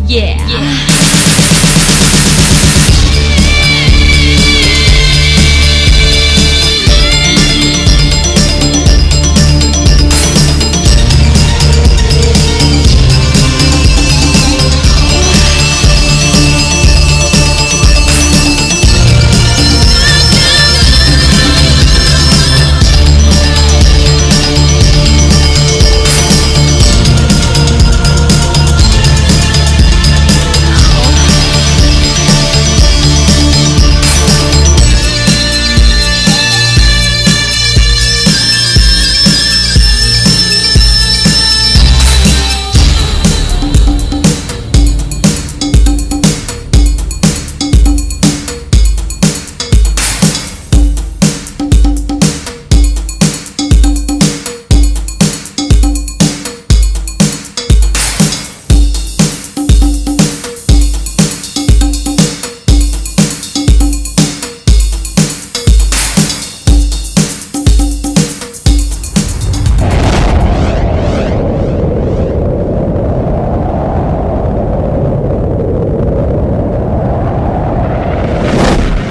Yeah.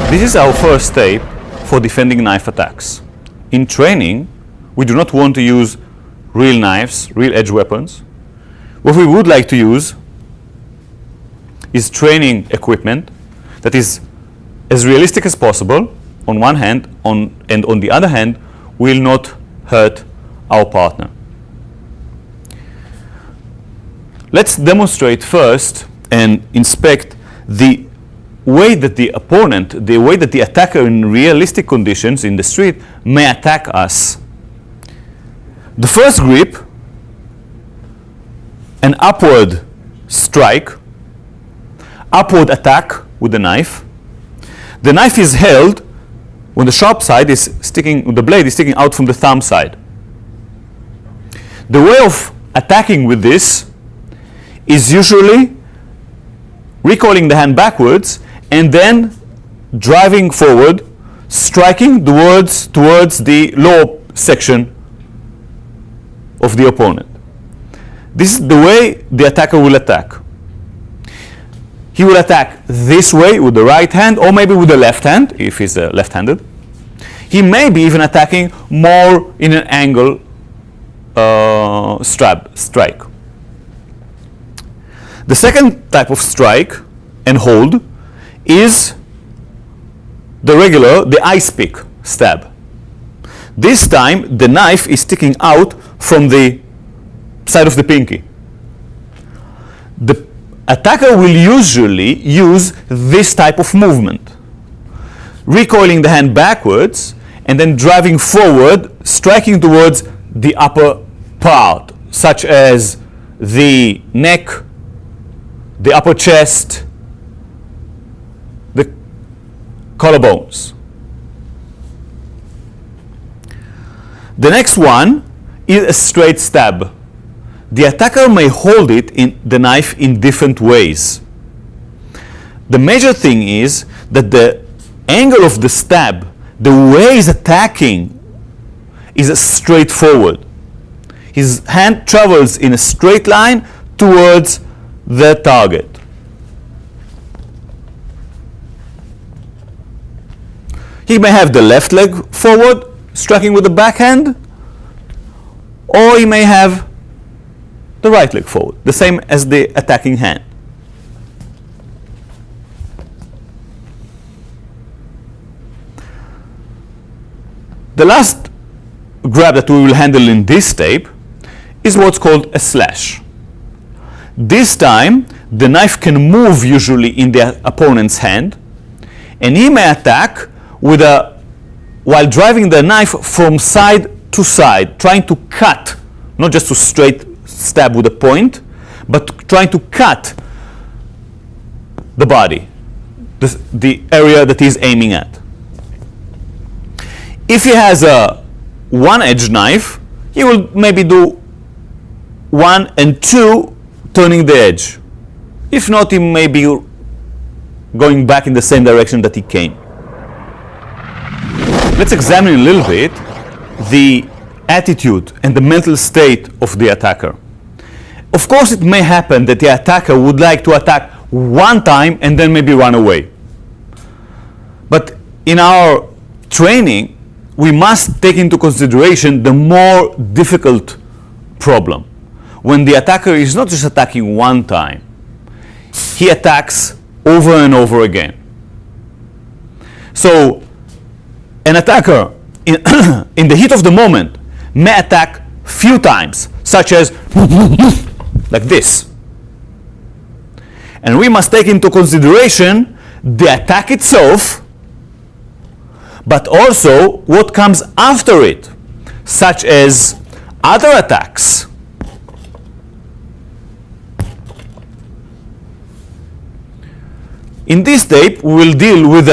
This is our first step for defending knife attacks. In training, we do not want to use real knives, real edge weapons. What we would like to use is training equipment that is as realistic as possible on one hand, and on the other hand, will not hurt our partner. Let's demonstrate first and inspect the way that the opponent, the way that the attacker in realistic conditions in the street may attack us. The first grip, an upward strike, upward attack with the knife. The knife is held when the sharp side is sticking, the blade is sticking out from the thumb side. The way of attacking with this is usually recoiling the hand backwards and then driving forward, striking towards the lower section of the opponent. This is the way the attacker will attack. He will attack this way with the right hand, or maybe with the left hand, if he's left-handed. He may be even attacking more in an angle strike. The second type of strike and hold is the regular, the ice pick stab. This time the knife is sticking out from the side of the pinky. The attacker will usually use this type of movement, recoiling the hand backwards and then driving forward, striking towards the upper part, such as the neck, the upper chest, the collarbones. The next one is a straight stab. The attacker may hold the knife in different ways. The major thing is that the angle of the stab, the way he's attacking, is straightforward. His hand travels in a straight line towards the target. He may have the left leg forward, striking with the backhand, or he may have the right leg forward, the same as the attacking hand. The last grab that we will handle in this tape is what's called a slash. This time, the knife can move usually in the opponent's hand, and he may attack while driving the knife from side to side, trying to cut, not just to straight stab with a point, but trying to cut the body, the area that he's aiming at. If he has a one-edged knife, he will maybe do 1 and 2 turning the edge. If not, he may be going back in the same direction that he came. Let's examine a little bit the attitude and the mental state of the attacker. Of course, it may happen that the attacker would like to attack one time and then maybe run away. But in our training, we must take into consideration the more difficult problem. When the attacker is not just attacking one time, he attacks over and over again. So an attacker in the heat of the moment may attack few times, such as like this. And we must take into consideration the attack itself, but also what comes after it, such as other attacks. In this tape, we will deal with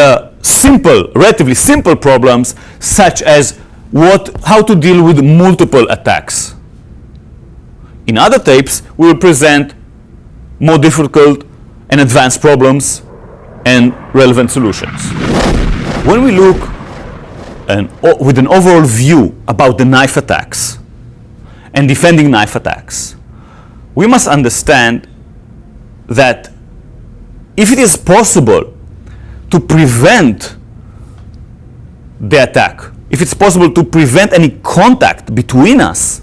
relatively simple problems, such as how to deal with multiple attacks. In other tapes, we will present more difficult and advanced problems and relevant solutions. When we look with an overall view about the knife attacks and defending knife attacks, we must understand that if it is possible to prevent the attack, if it's possible to prevent any contact between us,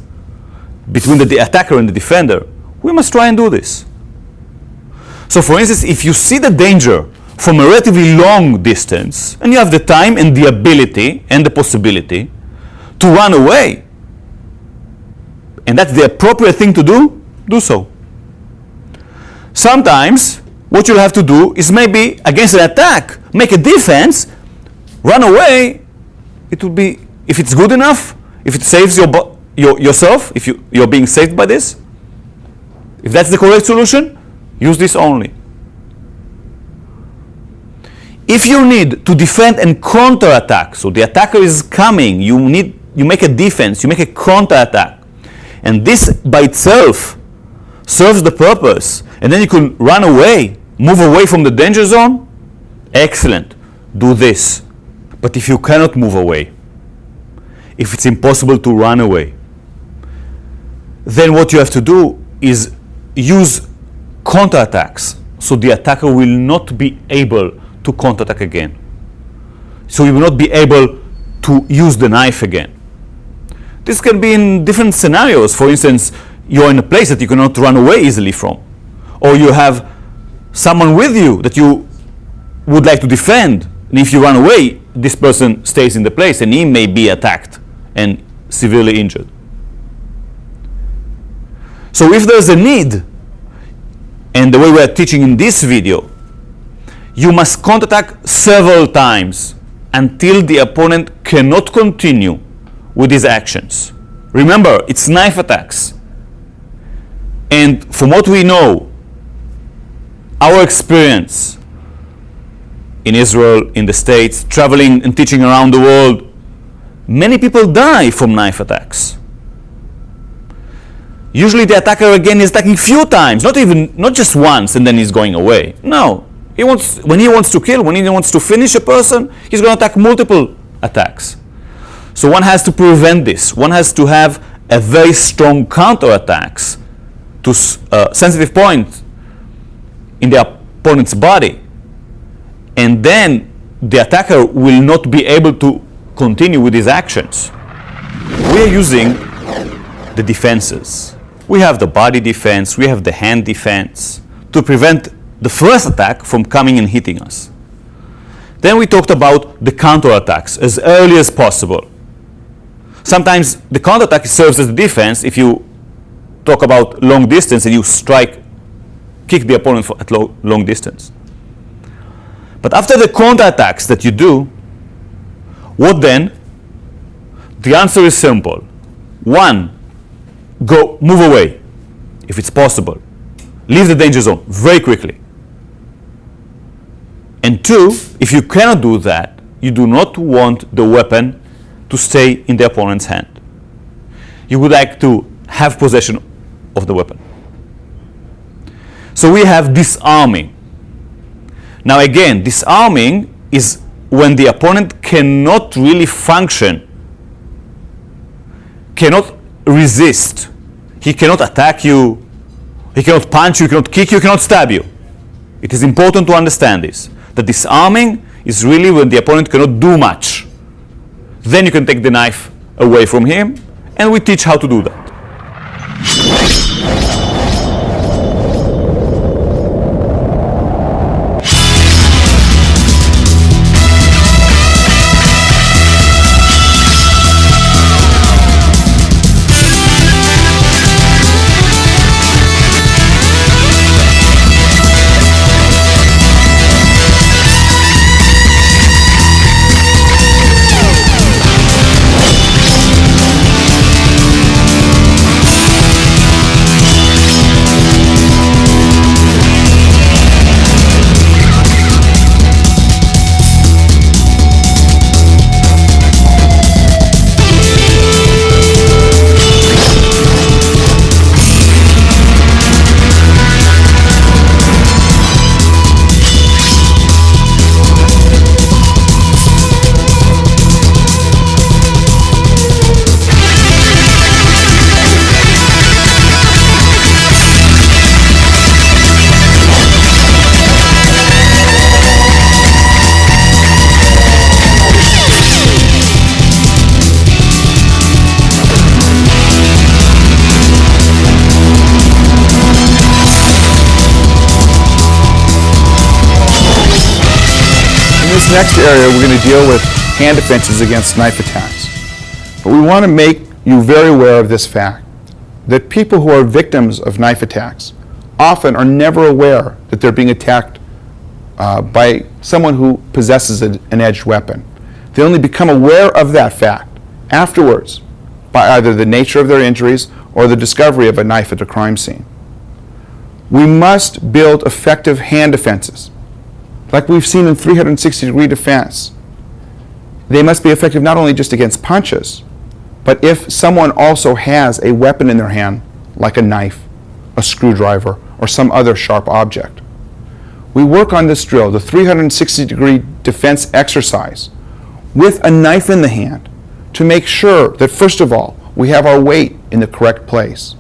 between the attacker and the defender, we must try and do this. So for instance, if you see the danger from a relatively long distance, and you have the time and the ability and the possibility to run away, and that's the appropriate thing to do, do so. Sometimes what you'll have to do is maybe against an attack, make a defense, run away. It will be, if it's good enough, if it saves yourself, if you're being saved by this, if that's the correct solution, use this only. If you need to defend and counter-attack, so the attacker is coming, you make a defense, you make a counter-attack, and this by itself serves the purpose, and then you can run away, move away from the danger zone, excellent, do this. But if you cannot move away, if it's impossible to run away, then what you have to do is use counterattacks, so the attacker will not be able to counterattack again. So he will not be able to use the knife again. This can be in different scenarios. For instance, you're in a place that you cannot run away easily from, or you have someone with you that you would like to defend, and if you run away, this person stays in the place and he may be attacked and severely injured. So if there's a need, and the way we are teaching in this video, you must counterattack several times until the opponent cannot continue with his actions. Remember, it's knife attacks. And from what we know, our experience in Israel, in the States, traveling and teaching around the world, many people die from knife attacks. Usually the attacker again is attacking few times, not just once and then he's going away. No, when he wants to kill, when he wants to finish a person, he's going to attack multiple attacks. So one has to prevent this. One has to have a very strong counterattacks to sensitive points in the opponent's body, and then the attacker will not be able to continue with his actions. We are using the defenses. We have the body defense, we have the hand defense to prevent the first attack from coming and hitting us. Then we talked about the counterattacks as early as possible. Sometimes the counterattack serves as a defense if you talk about long distance and you kick the opponent at long distance. But after the counterattacks that you do, what then? The answer is simple. 1, move away, if it's possible. Leave the danger zone very quickly. And 2, if you cannot do that, you do not want the weapon to stay in the opponent's hand. You would like to have possession of the weapon. So we have disarming. Now again, disarming is when the opponent cannot really function, cannot resist. He cannot attack you, He cannot punch you, he cannot kick you, he cannot stab you. It is important to understand this. That disarming is really when the opponent cannot do much. Then you can take the knife away from him, and we teach how to do that. Next area, we're going to deal with hand defenses against knife attacks. But we want to make you very aware of this fact, that people who are victims of knife attacks often are never aware that they're being attacked by someone who possesses an edged weapon. They only become aware of that fact afterwards by either the nature of their injuries or the discovery of a knife at a crime scene. We must build effective hand defenses. Like we've seen in 360-degree defense, they must be effective not only just against punches, but if someone also has a weapon in their hand, like a knife, a screwdriver, or some other sharp object. We work on this drill, the 360-degree defense exercise, with a knife in the hand to make sure that, first of all, we have our weight in the correct place,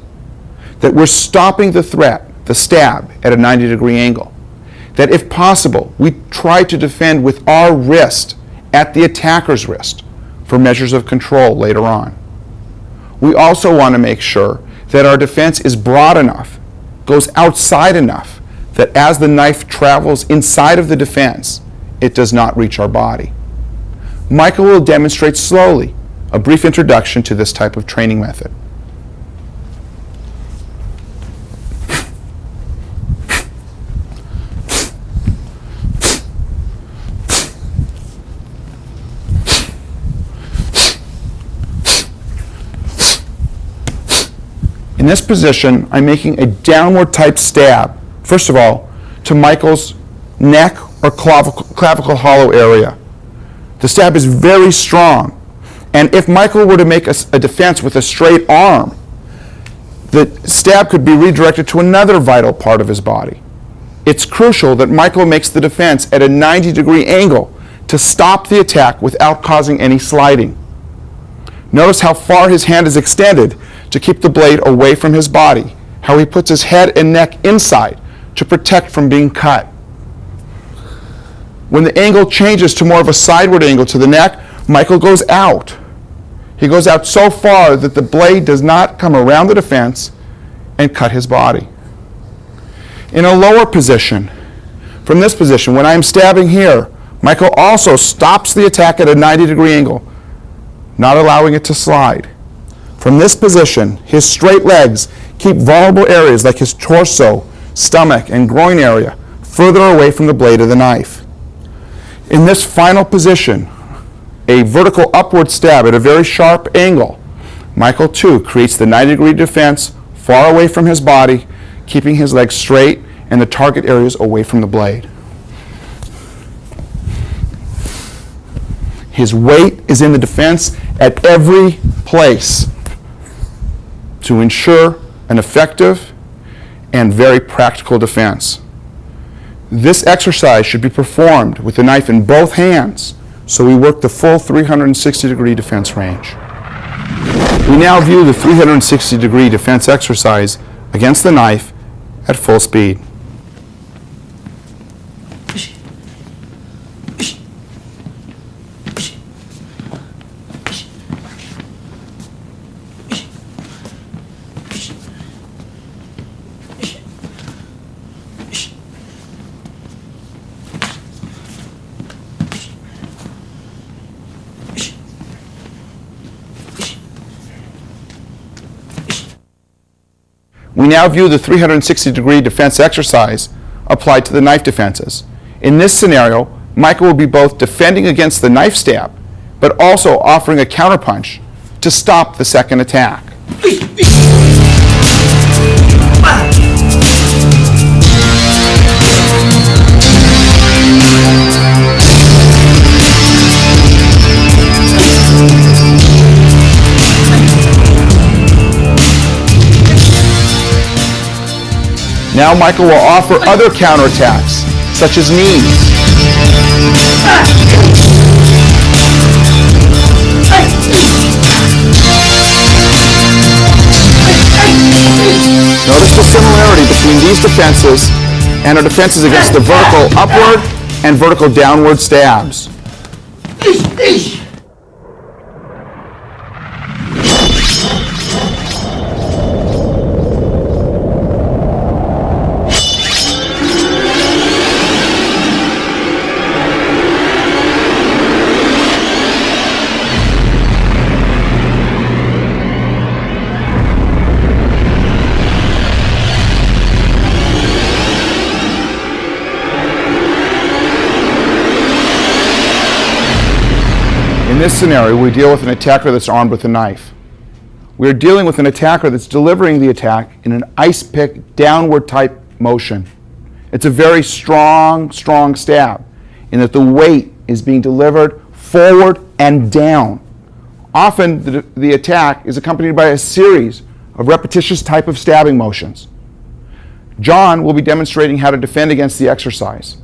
that we're stopping the threat, the stab, at a 90-degree angle, that if possible, we try to defend with our wrist at the attacker's wrist for measures of control later on. We also want to make sure that our defense is broad enough, goes outside enough, that as the knife travels inside of the defense, it does not reach our body. Michael will demonstrate slowly a brief introduction to this type of training method. In this position, I'm making a downward type stab, first of all, to Michael's neck or clavicle hollow area. The stab is very strong, and if Michael were to make a defense with a straight arm, the stab could be redirected to another vital part of his body. It's crucial that Michael makes the defense at a 90-degree angle to stop the attack without causing any sliding. Notice how far his hand is extended to keep the blade away from his body, how he puts his head and neck inside to protect from being cut. When the angle changes to more of a sideward angle to the neck, Michael goes out. He goes out so far that the blade does not come around the defense and cut his body. In a lower position, from this position, when I'm stabbing here, Michael also stops the attack at a 90-degree angle, not allowing it to slide. From this position, his straight legs keep vulnerable areas like his torso, stomach, and groin area further away from the blade of the knife. In this final position, a vertical upward stab at a very sharp angle, Michael too creates the 90-degree defense far away from his body, keeping his legs straight and the target areas away from the blade. His weight is in the defense at every place to ensure an effective and very practical defense. This exercise should be performed with the knife in both hands, so we work the full 360-degree defense range. We now view the 360-degree defense exercise against the knife at full speed. We now view the 360-degree defense exercise applied to the knife defenses. In this scenario, Michael will be both defending against the knife stab, but also offering a counterpunch to stop the second attack. Now Michael will offer other counterattacks, such as knees. Notice the similarity between these defenses and our defenses against the vertical upward and vertical downward stabs. In this scenario, we deal with an attacker that's armed with a knife. We're dealing with an attacker that's delivering the attack in an ice pick downward type motion. It's a very strong stab in that the weight is being delivered forward and down. Often the attack is accompanied by a series of repetitious type of stabbing motions. John will be demonstrating how to defend against the exercise.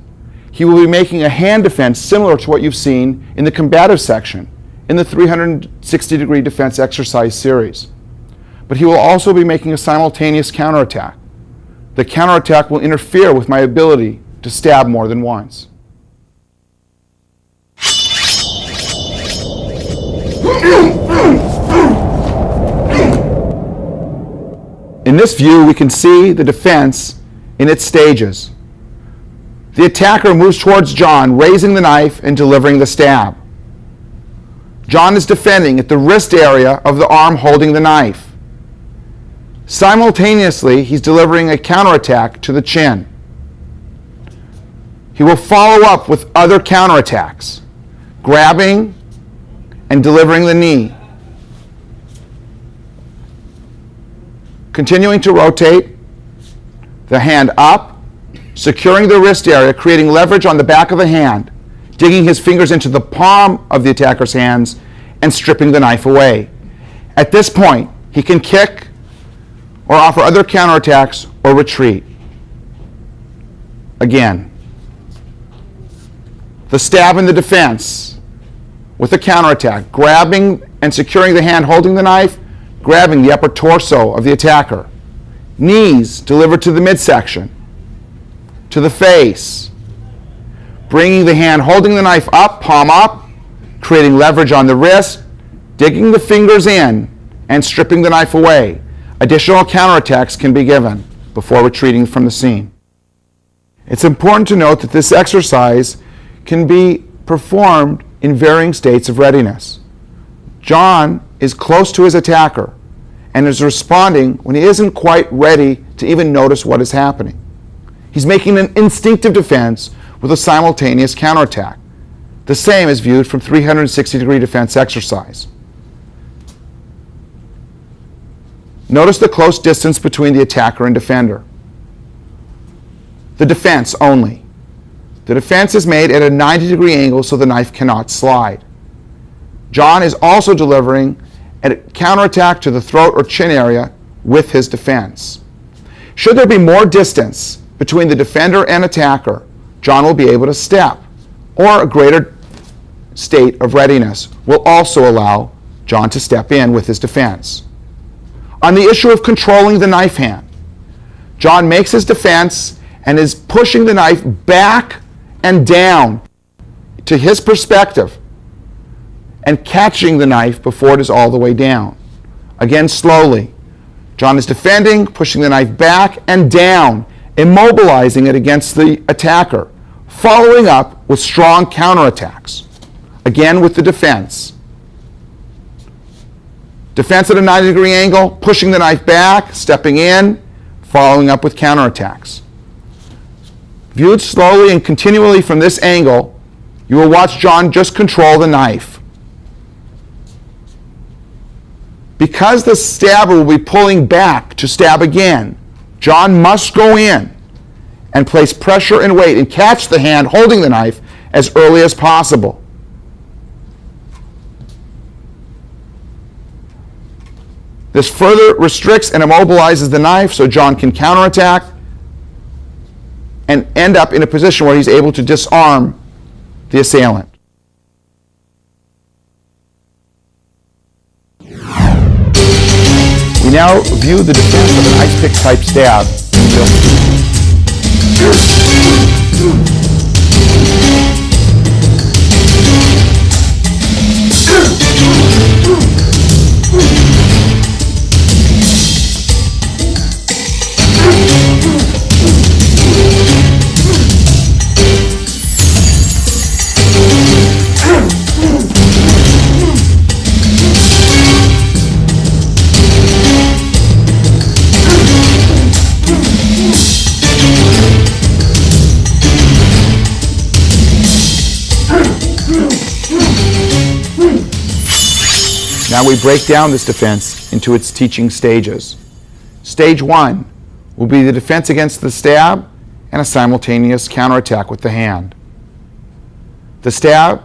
He will be making a hand defense similar to what you've seen in the combative section in the 360-degree defense exercise series. But he will also be making a simultaneous counterattack. The counterattack will interfere with my ability to stab more than once. In this view, we can see the defense in its stages. The attacker moves towards John, raising the knife and delivering the stab. John is defending at the wrist area of the arm holding the knife. Simultaneously, he's delivering a counterattack to the chin. He will follow up with other counterattacks, grabbing and delivering the knee. Continuing to rotate the hand up, securing the wrist area, creating leverage on the back of the hand, digging his fingers into the palm of the attacker's hands, and stripping the knife away. At this point, he can kick or offer other counterattacks or retreat. Again, the stab and the defense with a counterattack, grabbing and securing the hand holding the knife, grabbing the upper torso of the attacker. Knees delivered to the midsection, to the face, bringing the hand holding the knife up, palm up, creating leverage on the wrist, digging the fingers in, and stripping the knife away. Additional counterattacks can be given before retreating from the scene. It's important to note that this exercise can be performed in varying states of readiness. John is close to his attacker and is responding when he isn't quite ready to even notice what is happening. He's making an instinctive defense with a simultaneous counterattack. The same is viewed from 360-degree defense exercise. Notice the close distance between the attacker and defender. The defense only. The defense is made at a 90-degree angle so the knife cannot slide. John is also delivering a counterattack to the throat or chin area with his defense. Should there be more distance between the defender and attacker, John will be able to step, or a greater state of readiness will also allow John to step in with his defense. On the issue of controlling the knife hand, John makes his defense and is pushing the knife back and down to his perspective and catching the knife before it is all the way down. Again, slowly. John is defending, pushing the knife back and down, immobilizing it against the attacker, following up with strong counterattacks. Again with the defense. Defense at a 90-degree angle, pushing the knife back, stepping in, following up with counterattacks. Viewed slowly and continually from this angle, you will watch John just control the knife. Because the stabber will be pulling back to stab again, John must go in and place pressure and weight and catch the hand holding the knife as early as possible. This further restricts and immobilizes the knife so John can counterattack and end up in a position where he's able to disarm the assailant. We now view the defense of an ice pick type stab. Now we break down this defense into its teaching stages. Stage 1 will be the defense against the stab and a simultaneous counterattack with the hand. The stab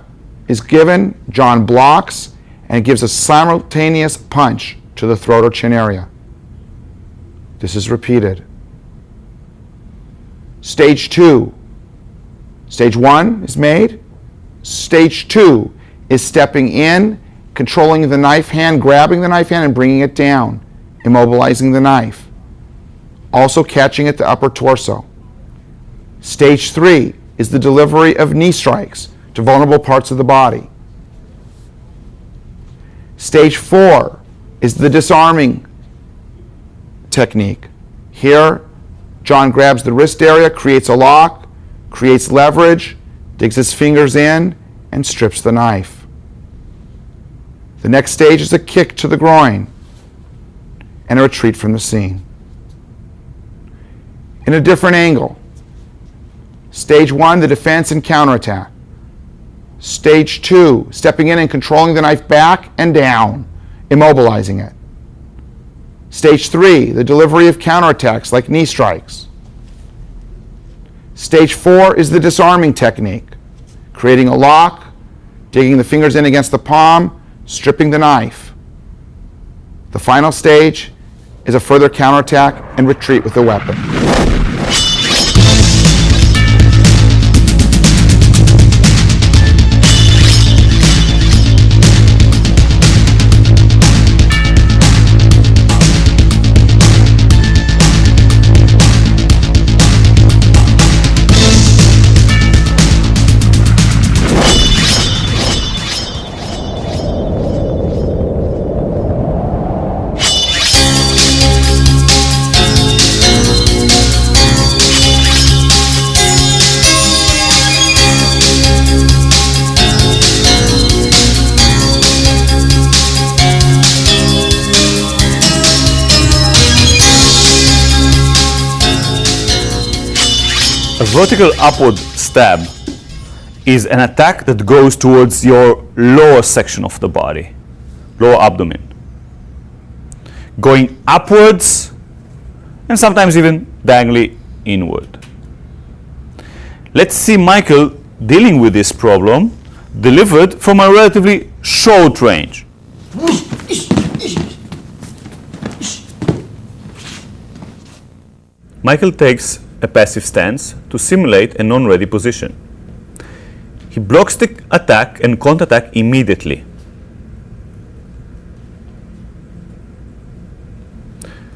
is given, John blocks, and it gives a simultaneous punch to the throat or chin area. This is repeated. Stage 2. Stage 1 is made. Stage 2 is stepping in, controlling the knife hand, grabbing the knife hand and bringing it down, immobilizing the knife. Also catching at the upper torso. Stage 3 is the delivery of knee strikes to vulnerable parts of the body. Stage 4 is the disarming technique. Here, John grabs the wrist area, creates a lock, creates leverage, digs his fingers in, and strips the knife. The next stage is a kick to the groin and a retreat from the scene. In a different angle. Stage 1, the defense and counterattack. Stage 2, stepping in and controlling the knife back and down, immobilizing it. Stage 3, the delivery of counterattacks like knee strikes. Stage 4 is the disarming technique, creating a lock, digging the fingers in against the palm, stripping the knife. The final stage is a further counterattack and retreat with the weapon. A vertical upward stab is an attack that goes towards your lower section of the body, lower abdomen. Going upwards and sometimes even diagonally inward. Let's see Michael dealing with this problem delivered from a relatively short range. Michael takes a passive stance to simulate a non-ready position. He blocks the attack and counterattack immediately.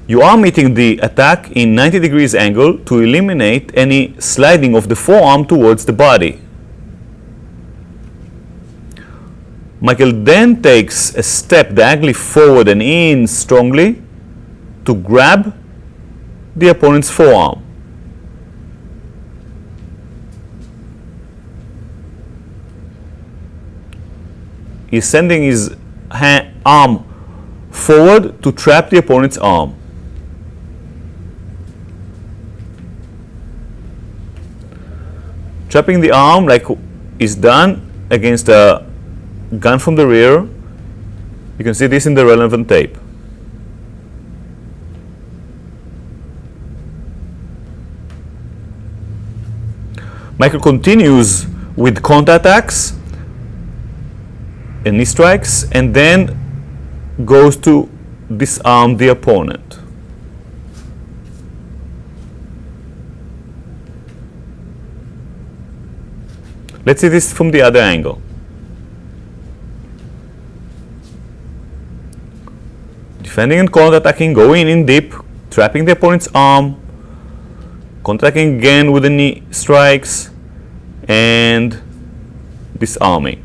You are meeting the attack in 90 degrees angle to eliminate any sliding of the forearm towards the body. Michael then takes a step diagonally forward and in strongly to grab the opponent's forearm. He's sending his arm forward to trap the opponent's arm. Trapping the arm like is done against a gun from the rear. You can see this in the relevant tape. Michael continues with counterattacks and knee strikes, and then goes to disarm the opponent. Let's see this from the other angle. Defending and counterattacking, going in deep, trapping the opponent's arm, counterattacking again with the knee strikes, and disarming.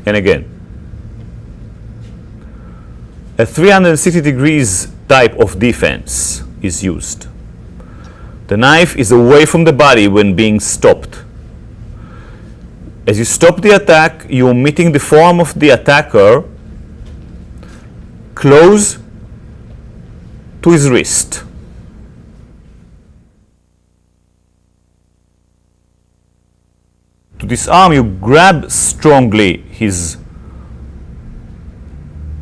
And again. A 360 degrees type of defense is used. The knife is away from the body when being stopped. As you stop the attack, you're meeting the forearm of the attacker close to his wrist. To disarm, you grab strongly his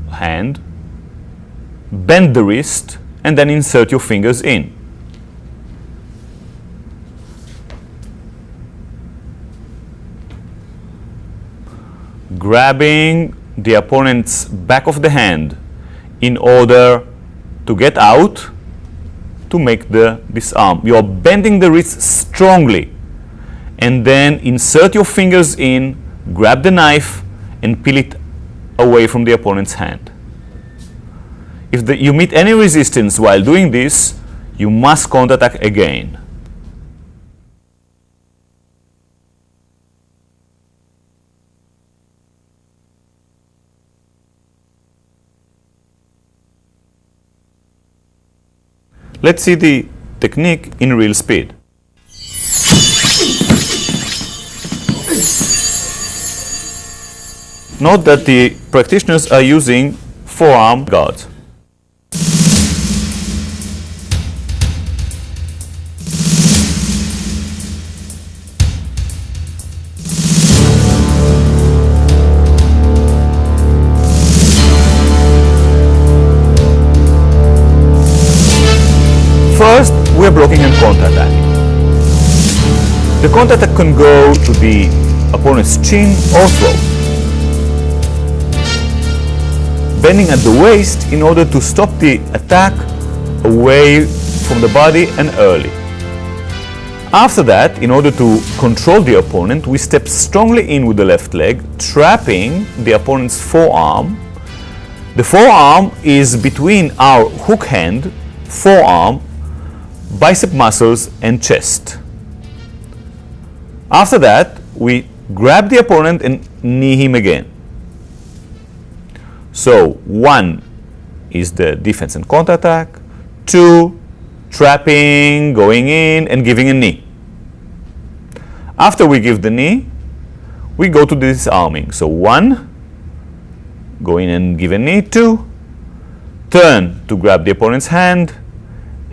hand, bend the wrist, and then insert your fingers in. Grabbing the opponent's back of the hand in order to get out to make the disarm. You are bending the wrist strongly, and then insert your fingers in, grab the knife, and peel it away from the opponent's hand. If you meet any resistance while doing this, you must counterattack again. Let's see the technique in real speed. Note that the practitioners are using forearm guards. First, we are blocking and counterattacking. The counterattack can go to the opponent's chin or throat, bending at the waist in order to stop the attack away from the body and early. After that, in order to control the opponent, we step strongly in with the left leg, trapping the opponent's forearm. The forearm is between our hook hand, forearm, bicep muscles, and chest. After that, we grab the opponent and knee him again. So 1 is the defense and counterattack, 2, trapping, going in, and giving a knee. After we give the knee, we go to the disarming. So 1, go in and give a knee, 2, turn to grab the opponent's hand,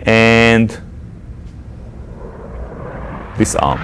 and disarm.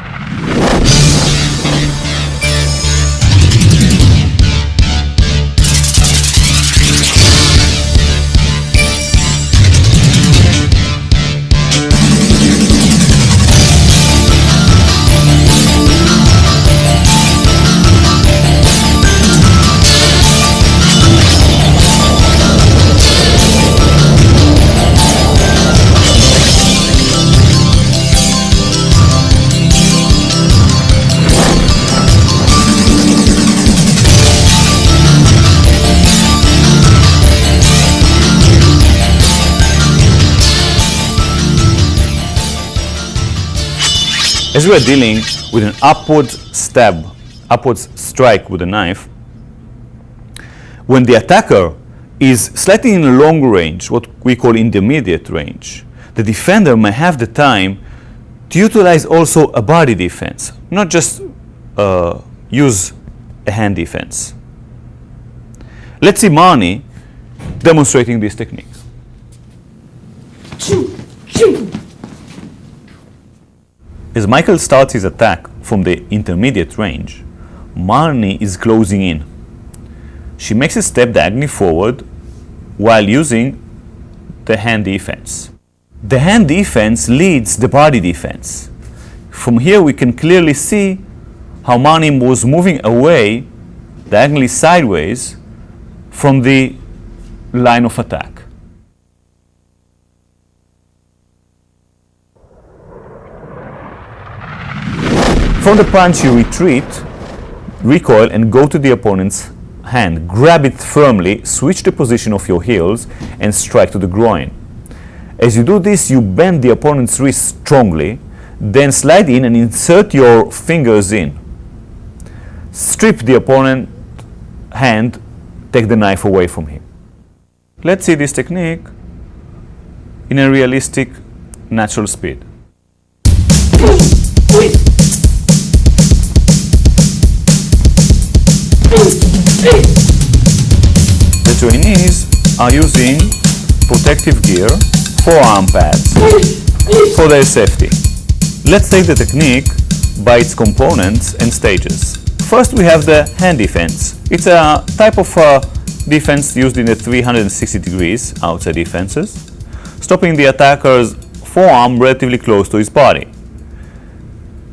As we are dealing with an upward stab, upward strike with a knife, when the attacker is slightly in long range, what we call intermediate range, the defender may have the time to utilize also a body defense, not just use a hand defense. Let's see Marnie demonstrating this technique. As Michael starts his attack from the intermediate range, Marnie is closing in. She makes a step diagonally forward while using the hand defense. The hand defense leads the body defense. From here we can clearly see how Marnie was moving away diagonally sideways from the line of attack. From the punch you retreat, recoil and go to the opponent's hand. Grab it firmly, switch the position of your heels and strike to the groin. As you do this, you bend the opponent's wrist strongly, then slide in and insert your fingers in. Strip the opponent's hand, take the knife away from him. Let's see this technique in a realistic, natural speed. The trainees are using protective gear, forearm pads, for their safety. Let's take the technique by its components and stages. First we have the hand defense. It's a type of defense used in the 360 degrees outside defenses, stopping the attacker's forearm relatively close to his body.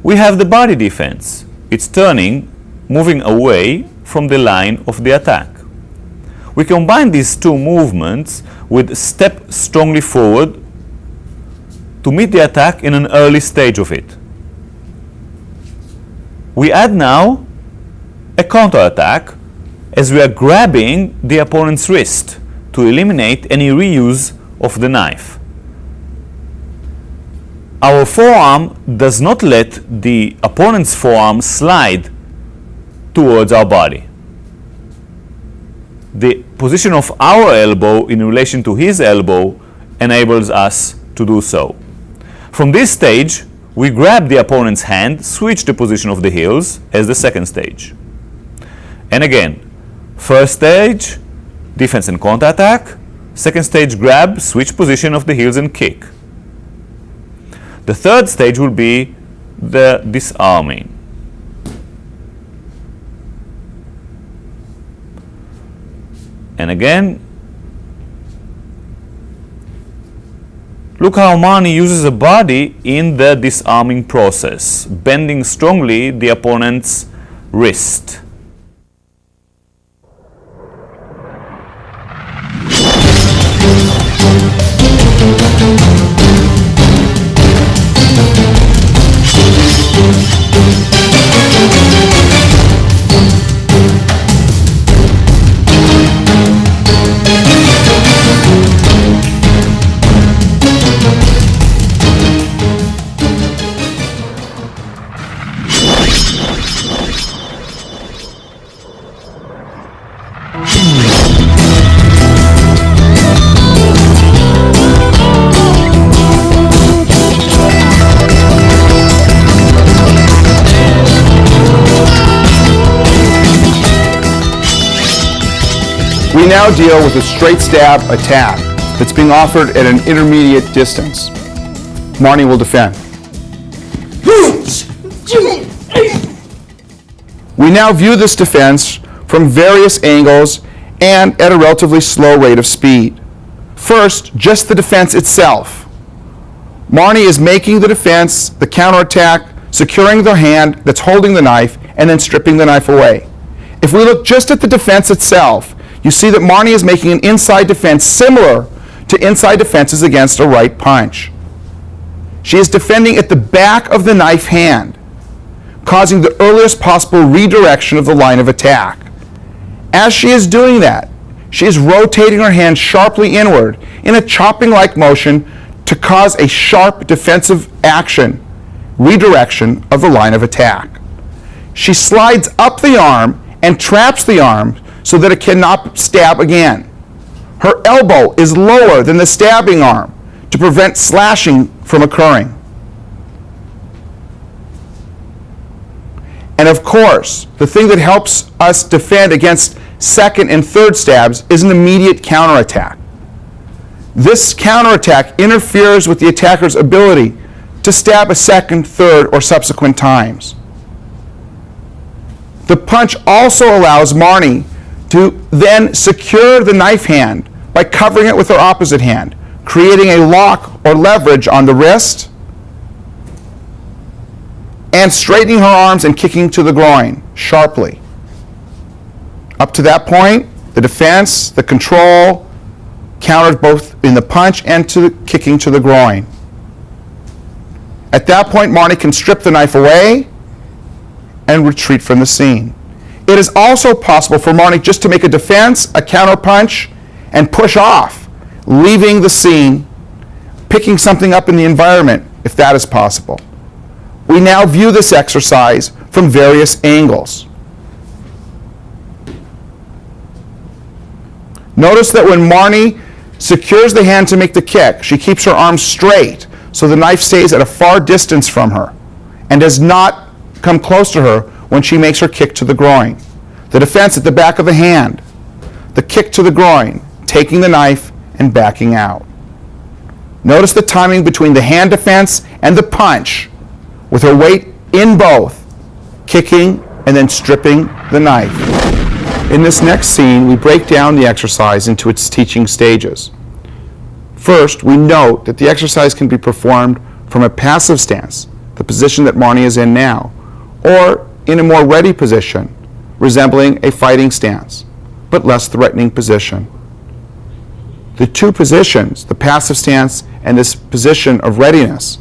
We have the body defense. It's turning, moving away from the line of the attack. We combine these two movements with step strongly forward to meet the attack in an early stage of it. We add now a counterattack as we are grabbing the opponent's wrist to eliminate any reuse of the knife. Our forearm does not let the opponent's forearm slide towards our body. The position of our elbow in relation to his elbow enables us to do so. From this stage, we grab the opponent's hand, switch the position of the heels as the second stage. And again, first stage, defense and counterattack. Second stage, grab, switch position of the heels and kick. The third stage will be the disarming. And again, look how Marnie uses a body in the disarming process, bending strongly the opponent's wrist. We now deal with a straight stab attack that's being offered at an intermediate distance. Marnie will defend. We now view this defense from various angles and at a relatively slow rate of speed. First, just the defense itself. Marnie is making the defense, the counterattack, securing the hand that's holding the knife, and then stripping the knife away. If we look just at the defense itself, you see that Marnie is making an inside defense similar to inside defenses against a right punch. She is defending at the back of the knife hand, causing the earliest possible redirection of the line of attack. As she is doing that, she is rotating her hand sharply inward in a chopping-like motion to cause a sharp defensive action redirection of the line of attack. She slides up the arm and traps the arm so that it cannot stab again. Her elbow is lower than the stabbing arm to prevent slashing from occurring. And of course, the thing that helps us defend against second and third stabs is an immediate counterattack. This counterattack interferes with the attacker's ability to stab a second, third, or subsequent times. The punch also allows Marnie to then secure the knife hand by covering it with her opposite hand, creating a lock or leverage on the wrist, and straightening her arms and kicking to the groin sharply. Up to that point, the defense, the control, countered both in the punch and to the kicking to the groin. At that point, Marnie can strip the knife away and retreat from the scene. It is also possible for Marnie just to make a defense, a counter punch, and push off, leaving the scene, picking something up in the environment, if that is possible. We now view this exercise from various angles. Notice that when Marnie secures the hand to make the kick, she keeps her arms straight so the knife stays at a far distance from her and does not come close to her when she makes her kick to the groin. The defense at the back of the hand, the kick to the groin, taking the knife and backing out. Notice the timing between the hand defense and the punch, with her weight in both, kicking and then stripping the knife. In this next scene, we break down the exercise into its teaching stages. First, we note that the exercise can be performed from a passive stance, the position that Marnie is in now, or in a more ready position, resembling a fighting stance, but less threatening position. The two positions, the passive stance and this position of readiness,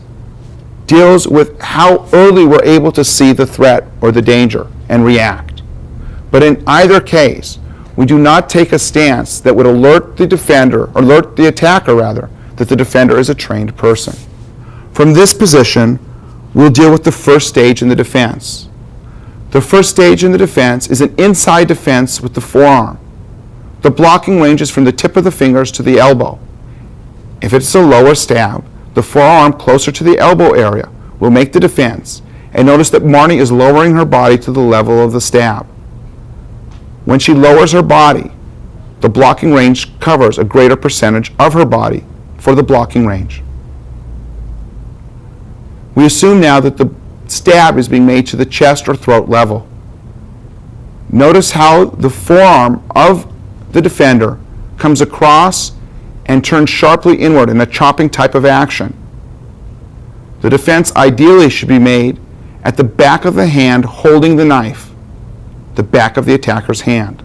deals with how early we're able to see the threat or the danger and react. But in either case, we do not take a stance that would alert the defender, or alert the attacker rather, that the defender is a trained person. From this position, we'll deal with the first stage in the defense. The first stage in the defense is an inside defense with the forearm. The blocking range is from the tip of the fingers to the elbow. If it's a lower stab, the forearm closer to the elbow area will make the defense, and notice that Marnie is lowering her body to the level of the stab. When she lowers her body, the blocking range covers a greater percentage of her body for the blocking range. We assume now that the stab is being made to the chest or throat level. Notice how the forearm of the defender comes across and turns sharply inward in a chopping type of action. The defense ideally should be made at the back of the hand holding the knife, the back of the attacker's hand.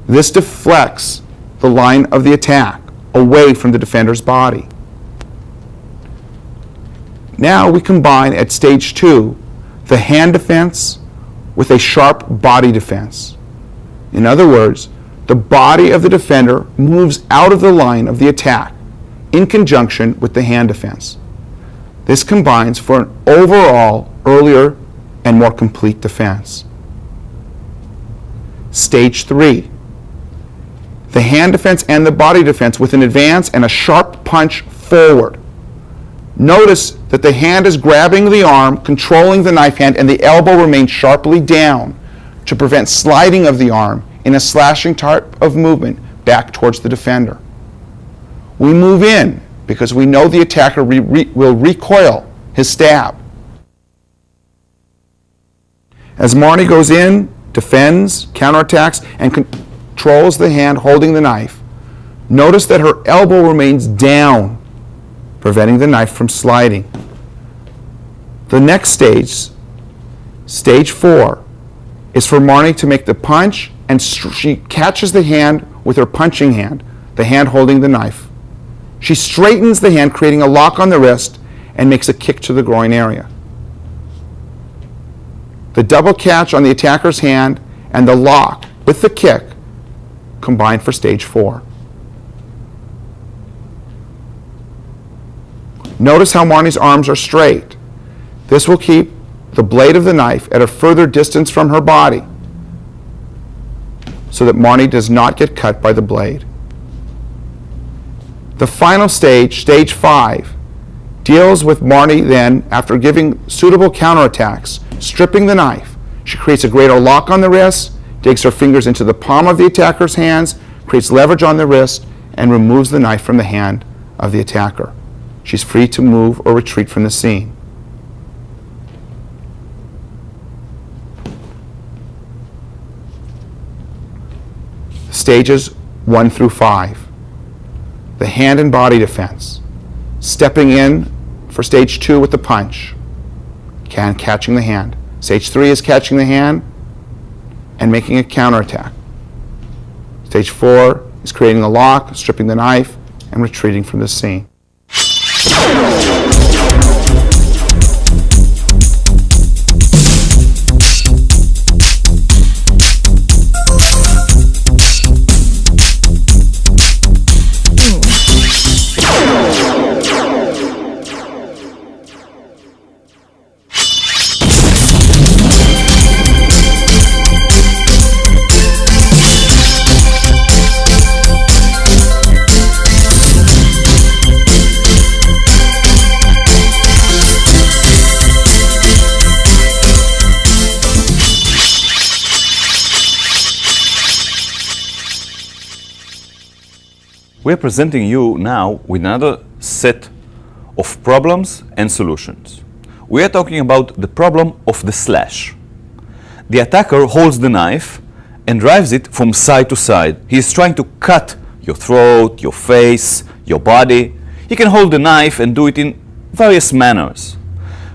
This deflects the line of the attack away from the defender's body. Now we combine at stage 2 the hand defense with a sharp body defense. In other words, the body of the defender moves out of the line of the attack in conjunction with the hand defense. This combines for an overall earlier and more complete defense. Stage 3, the hand defense and the body defense with an advance and a sharp punch forward. Notice that the hand is grabbing the arm, controlling the knife hand, and the elbow remains sharply down to prevent sliding of the arm in a slashing type of movement back towards the defender. We move in because we know the attacker will recoil his stab. As Marnie goes in, defends, counterattacks, and controls the hand holding the knife, notice that her elbow remains down, preventing the knife from sliding. The next stage, stage 4, is for Marnie to make the punch, and she catches the hand with her punching hand, the hand holding the knife. She straightens the hand, creating a lock on the wrist, and makes a kick to the groin area. The double catch on the attacker's hand and the lock with the kick combine for stage 4. Notice how Marnie's arms are straight. This will keep the blade of the knife at a further distance from her body so that Marnie does not get cut by the blade. The final stage, stage 5, deals with Marnie then, after giving suitable counterattacks, stripping the knife. She creates a greater lock on the wrist, digs her fingers into the palm of the attacker's hands, creates leverage on the wrist, and removes the knife from the hand of the attacker. She's free to move or retreat from the scene. Stages 1 through 5. The hand and body defense. Stepping in for stage 2 with the punch. Catching the hand. Stage 3 is catching the hand and making a counterattack. Stage 4 is creating a lock, stripping the knife, and retreating from the scene. We're presenting you now with another set of problems and solutions. We are talking about the problem of the slash. The attacker holds the knife and drives it from side to side. He is trying to cut your throat, your face, your body. He can hold the knife and do it in various manners.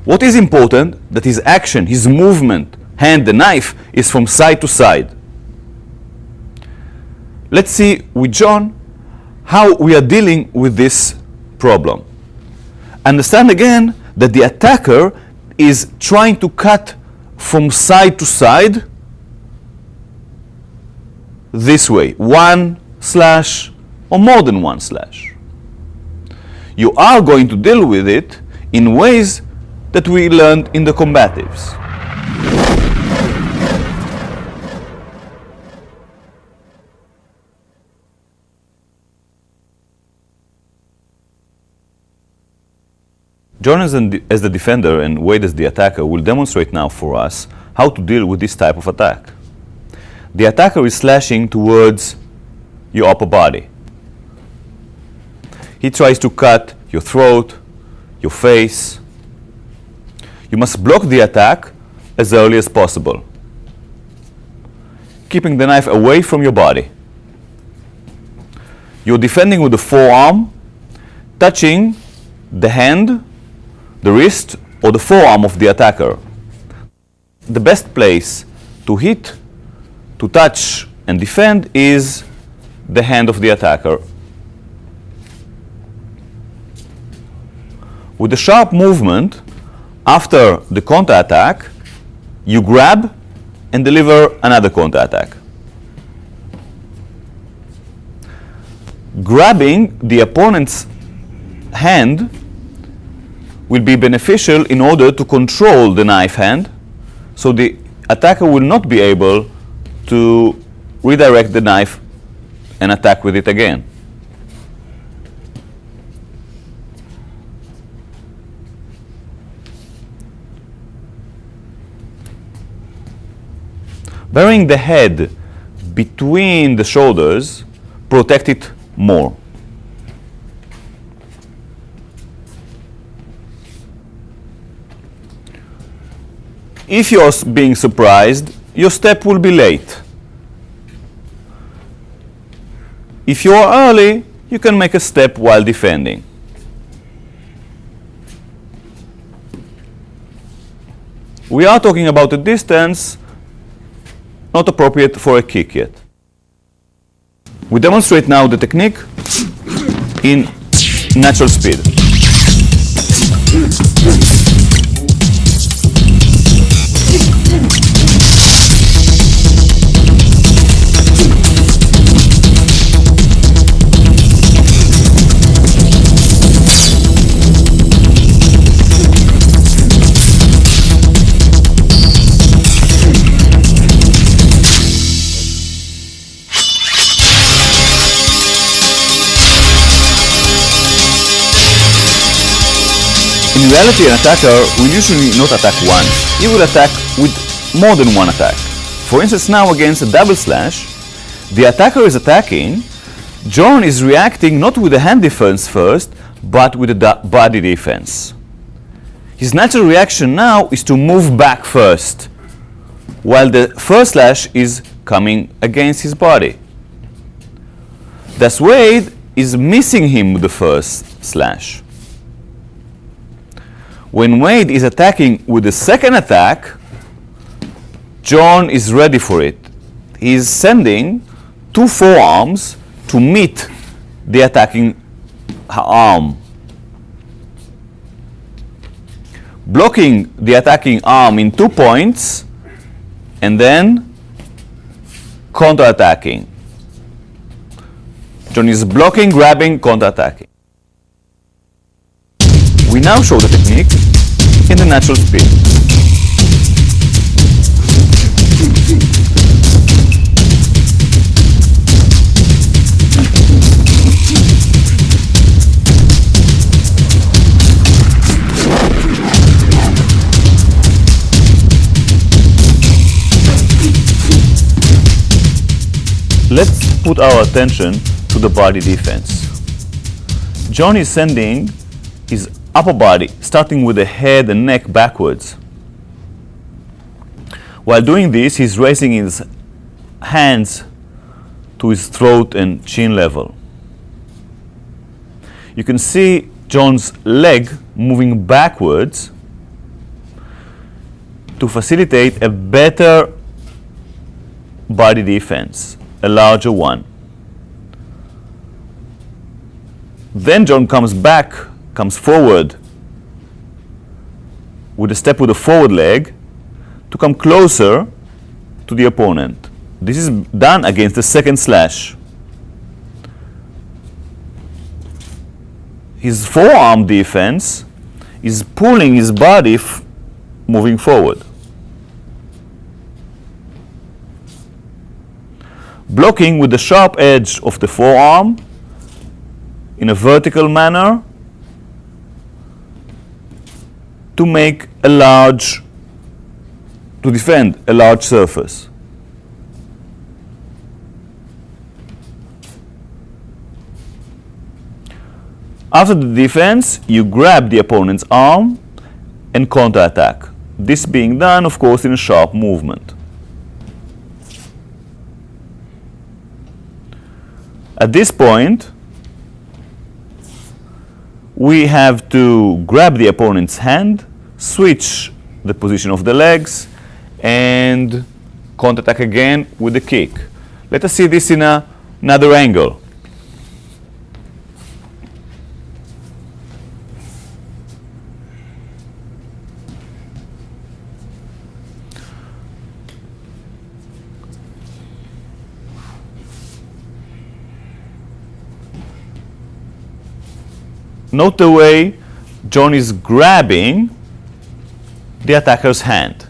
What is important that his action, his movement, hand, the knife, is from side to side. Let's see with John how we are dealing with this problem. Understand again that the attacker is trying to cut from side to side this way, one slash or more than one slash. You are going to deal with it in ways that we learned in the combatives. John as the defender and Wade as the attacker will demonstrate now for us how to deal with this type of attack. The attacker is slashing towards your upper body. He tries to cut your throat, your face. You must block the attack as early as possible, keeping the knife away from your body. You're defending with the forearm, touching the hand, the wrist, or the forearm of the attacker. The best place to hit, to touch, and defend is the hand of the attacker. With a sharp movement, after the counterattack, you grab and deliver another counterattack. Grabbing the opponent's hand will be beneficial in order to control the knife hand, so the attacker will not be able to redirect the knife and attack with it again. Burying the head between the shoulders protect it more. If you're being surprised, your step will be late. If you're early, you can make a step while defending. We are talking about a distance not appropriate for a kick yet. We demonstrate now the technique in natural speed. In reality, an attacker will usually not attack once. He will attack with more than one attack. For instance, now against a double slash, the attacker is attacking. John is reacting not with the hand defense first, but with the body defense. His natural reaction now is to move back first, while the first slash is coming against his body. Thus Wade is missing him with the first slash. When Wade is attacking with the second attack, John is ready for it. He is sending two forearms to meet the attacking arm, blocking the attacking arm in 2 points and then counter-attacking. John is blocking, grabbing, counter-attacking. We now show the technique in the natural speed. Let's put our attention to the body defense. John is sending his upper body, starting with the head and neck backwards. While doing this, he's raising his hands to his throat and chin level. You can see John's leg moving backwards to facilitate a better body defense, a larger one. Then John comes forward with a step with the forward leg to come closer to the opponent. This is done against the second slash. His forearm defense is pulling his body moving forward. Blocking with the sharp edge of the forearm in a vertical manner to defend a large surface. After the defense, you grab the opponent's arm and counter-attack. This being done, of course, in a sharp movement. At this point, we have to grab the opponent's hand, switch the position of the legs, and counter-attack again with the kick. Let us see this in another angle. Note the way John is grabbing the attacker's hand.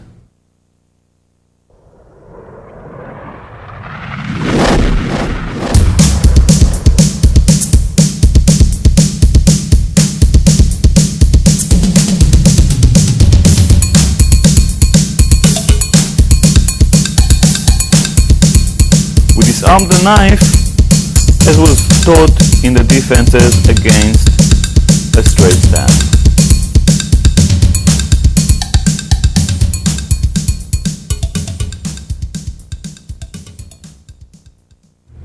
We disarm the knife as was taught in the defenses against a straight stance.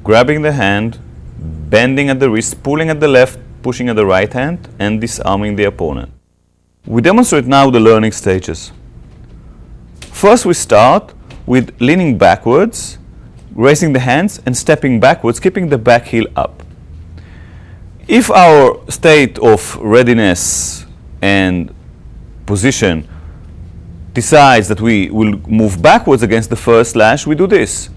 Grabbing the hand, bending at the wrist, pulling at the left, pushing at the right hand, and disarming the opponent. We demonstrate now the learning stages. First, we start with leaning backwards, raising the hands, and stepping backwards, keeping the back heel up. If our state of readiness and position decides that we will move backwards against the first slash, we do this.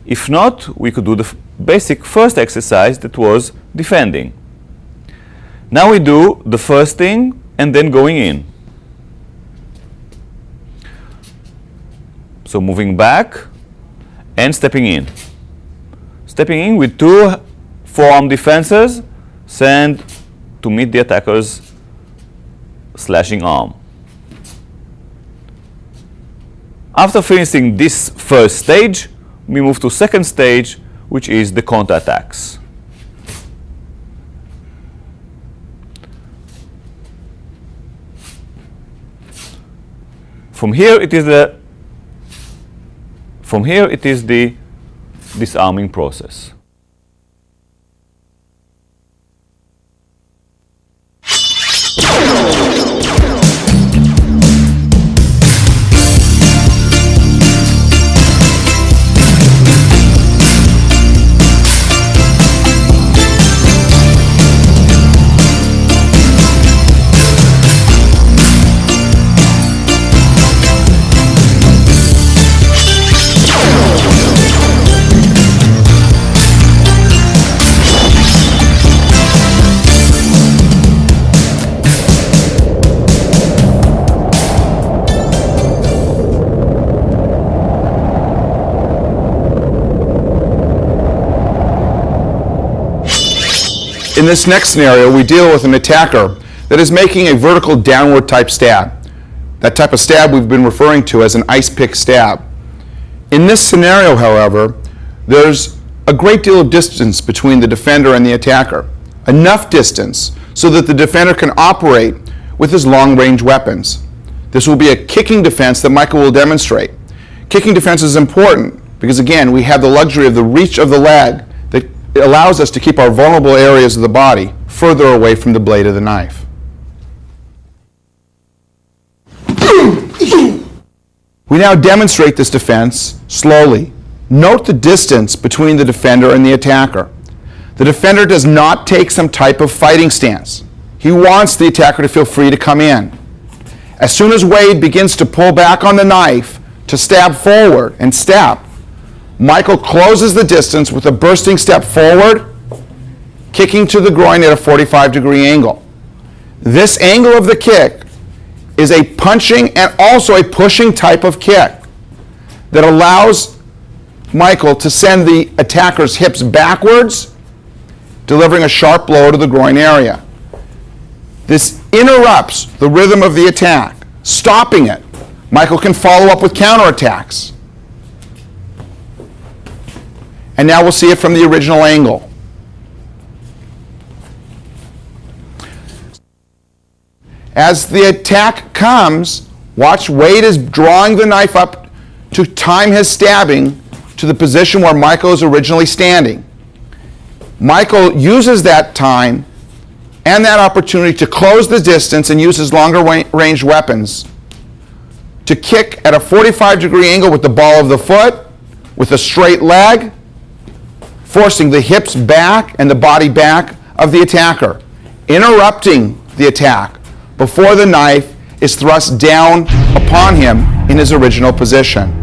If not, we could do the basic first exercise that was defending. Now we do the first thing and then going in. So moving back and stepping in. Stepping in with two forearm defenses, send to meet the attacker's slashing arm. After finishing this first stage, we move to second stage, which is the counterattacks. From here it is the disarming process. In this next scenario, we deal with an attacker that is making a vertical downward type stab. That type of stab we've been referring to as an ice pick stab. In this scenario, however, there's a great deal of distance between the defender and the attacker. Enough distance so that the defender can operate with his long-range weapons. This will be a kicking defense that Michael will demonstrate. Kicking defense is important because, again, we have the luxury of the reach of the leg that allows us to keep our vulnerable areas of the body further away from the blade of the knife. We now demonstrate this defense slowly. Note the distance between the defender and the attacker. The defender does not take some type of fighting stance. He wants the attacker to feel free to come in. As soon as Wade begins to pull back on the knife to stab forward and step, Michael closes the distance with a bursting step forward, kicking to the groin at a 45-degree angle. This angle of the kick is a punching and also a pushing type of kick that allows Michael to send the attacker's hips backwards, delivering a sharp blow to the groin area. This interrupts the rhythm of the attack, stopping it. Michael can follow up with counterattacks. And now we'll see it from the original angle. As the attack comes, watch Wade is drawing the knife up to time his stabbing to the position where Michael is originally standing. Michael uses that time and that opportunity to close the distance and use his longer range weapons to kick at a 45-degree angle with the ball of the foot, with a straight leg, forcing the hips back and the body back of the attacker, interrupting the attack before the knife is thrust down upon him in his original position.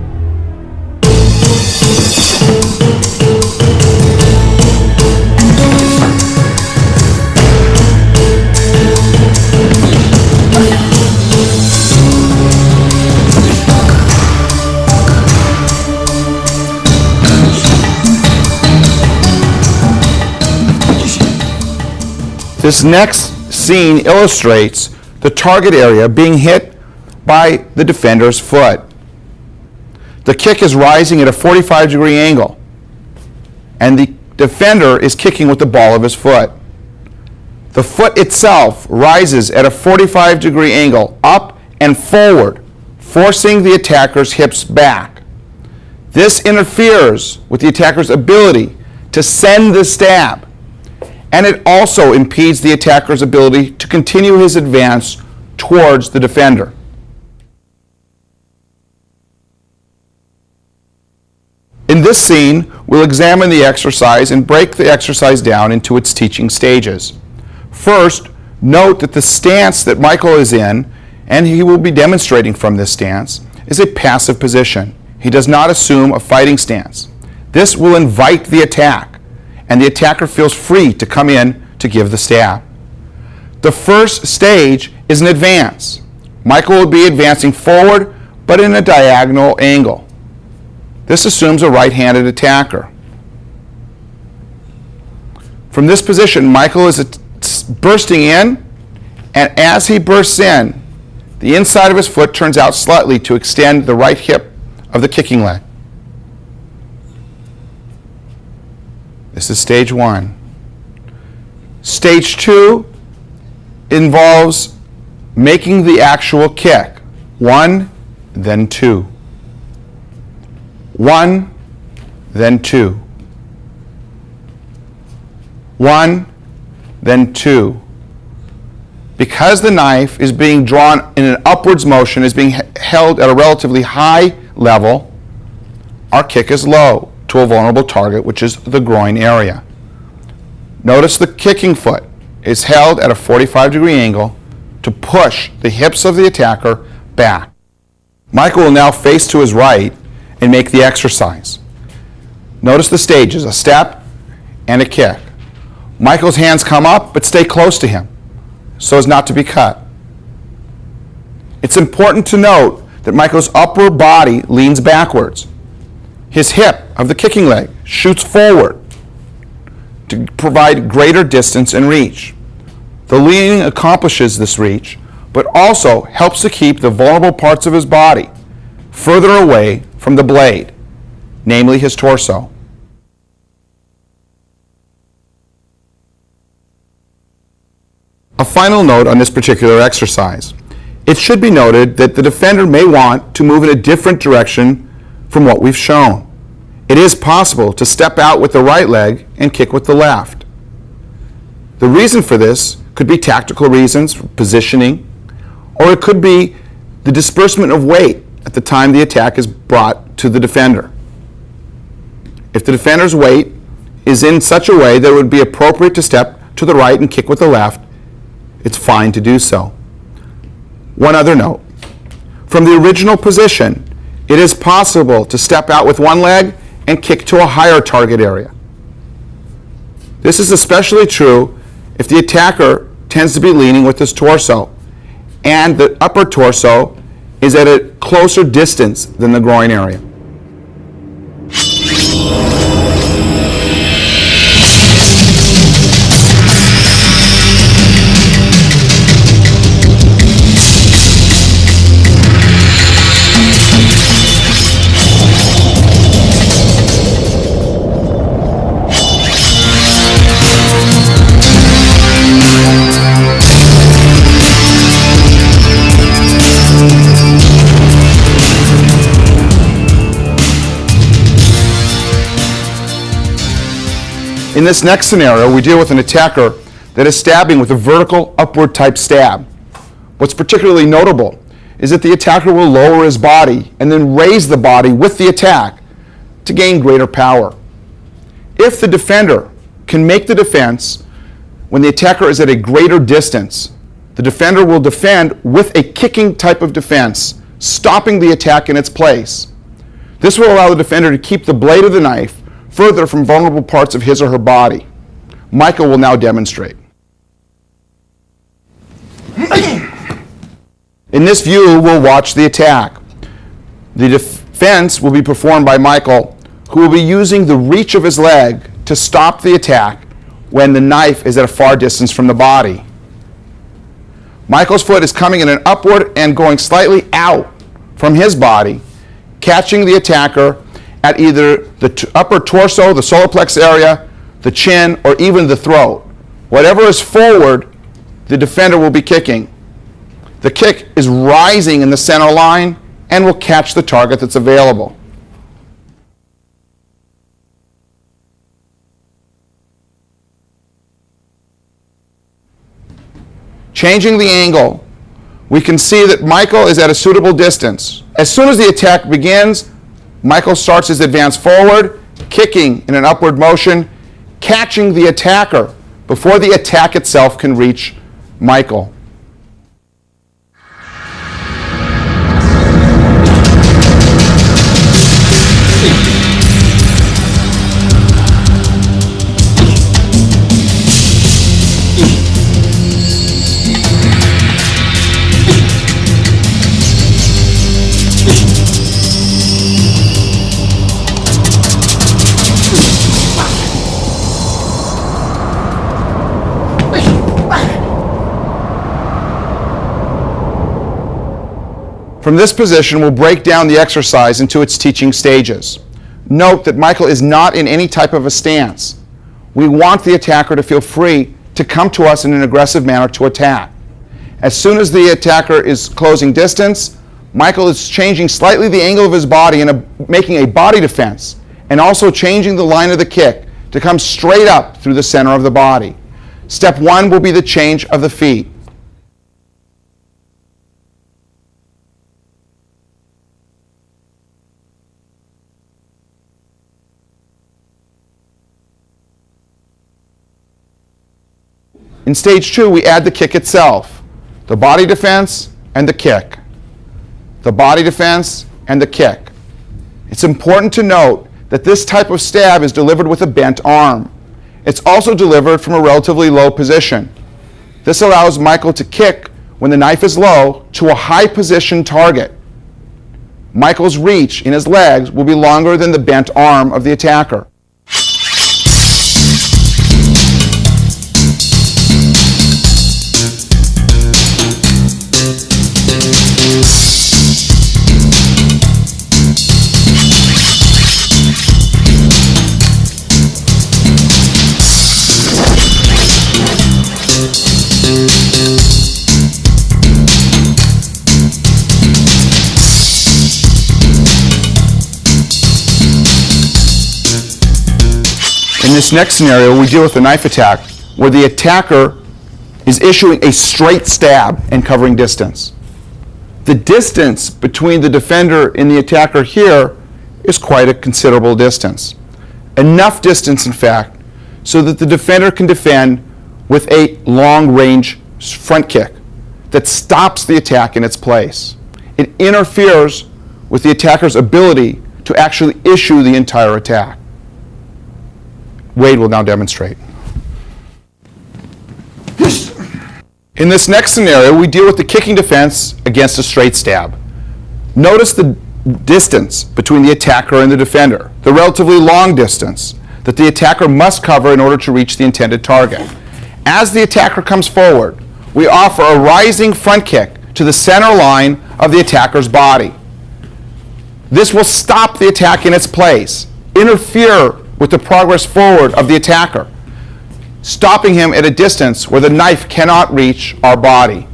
This next scene illustrates the target area being hit by the defender's foot. The kick is rising at a 45-degree angle, and the defender is kicking with the ball of his foot. The foot itself rises at a 45-degree angle up and forward, forcing the attacker's hips back. This interferes with the attacker's ability to send the stab, and it also impedes the attacker's ability to continue his advance towards the defender. In this scene, we'll examine the exercise and break the exercise down into its teaching stages. First, note that the stance that Michael is in, and he will be demonstrating from this stance, is a passive position. He does not assume a fighting stance. This will invite the attack, and the attacker feels free to come in to give the stab. The first stage is an advance. Michael will be advancing forward, but in a diagonal angle. This assumes a right-handed attacker. From this position, Michael is bursting in And as he bursts in, the inside of his foot turns out slightly to extend the right hip of the kicking leg. This is stage one. Stage two involves making the actual kick. 1, then 2. 1, then 2. 1, then 2. Because the knife is being drawn in an upwards motion, is being held at a relatively high level, our kick is low to a vulnerable target, which is the groin area. Notice the kicking foot is held at a 45-degree angle to push the hips of the attacker back. Michael will now face to his right and make the exercise. Notice the stages, a step and a kick. Michael's hands come up but stay close to him so as not to be cut. It's important to note that Michael's upper body leans backwards. His hip of the kicking leg shoots forward to provide greater distance and reach. The leaning accomplishes this reach, but also helps to keep the vulnerable parts of his body further away from the blade, namely his torso. A final note on this particular exercise. It should be noted that the defender may want to move in a different direction from what we've shown. It is possible to step out with the right leg and kick with the left. The reason for this could be tactical reasons, positioning, or it could be the disbursement of weight at the time the attack is brought to the defender. If the defender's weight is in such a way that it would be appropriate to step to the right and kick with the left, it's fine to do so. One other note. From the original position, it is possible to step out with one leg and kick to a higher target area. This is especially true if the attacker tends to be leaning with his torso and the upper torso is at a closer distance than the groin area. In this next scenario, we deal with an attacker that is stabbing with a vertical upward type stab. What's particularly notable is that the attacker will lower his body and then raise the body with the attack to gain greater power. If the defender can make the defense when the attacker is at a greater distance, the defender will defend with a kicking type of defense, stopping the attack in its place. This will allow the defender to keep the blade of the knife further from vulnerable parts of his or her body. Michael will now demonstrate. In this view, we'll watch the attack. The defense will be performed by Michael, who will be using the reach of his leg to stop the attack when the knife is at a far distance from the body. Michael's foot is coming in an upward and going slightly out from his body, catching the attacker at either the upper torso, the solar plex area, the chin, or even the throat. Whatever is forward, the defender will be kicking. The kick is rising in the center line and will catch the target that's available. Changing the angle, we can see that Michael is at a suitable distance. As soon as the attack begins, Michael starts his advance forward, kicking in an upward motion, catching the attacker before the attack itself can reach Michael. From this position, we'll break down the exercise into its teaching stages. Note that Michael is not in any type of a stance. We want the attacker to feel free to come to us in an aggressive manner to attack. As soon as the attacker is closing distance, Michael is changing slightly the angle of his body and making a body defense, and also changing the line of the kick to come straight up through the center of the body. Step 1 will be the change of the feet. In stage 2, we add the kick itself, the body defense and the kick. The body defense and the kick. It's important to note that this type of stab is delivered with a bent arm. It's also delivered from a relatively low position. This allows Michael to kick when the knife is low to a high position target. Michael's reach in his legs will be longer than the bent arm of the attacker. In this next scenario, we deal with a knife attack where the attacker is issuing a straight stab and covering distance. The distance between the defender and the attacker here is quite a considerable distance. Enough distance, in fact, so that the defender can defend with a long-range front kick that stops the attack in its place. It interferes with the attacker's ability to actually issue the entire attack. Wade will now demonstrate. In this next scenario, we deal with the kicking defense against a straight stab. Notice the distance between the attacker and the defender, the relatively long distance that the attacker must cover in order to reach the intended target. As the attacker comes forward, we offer a rising front kick to the center line of the attacker's body. This will stop the attack in its place, interfere with the progress forward of the attacker, stopping him at a distance where the knife cannot reach our body.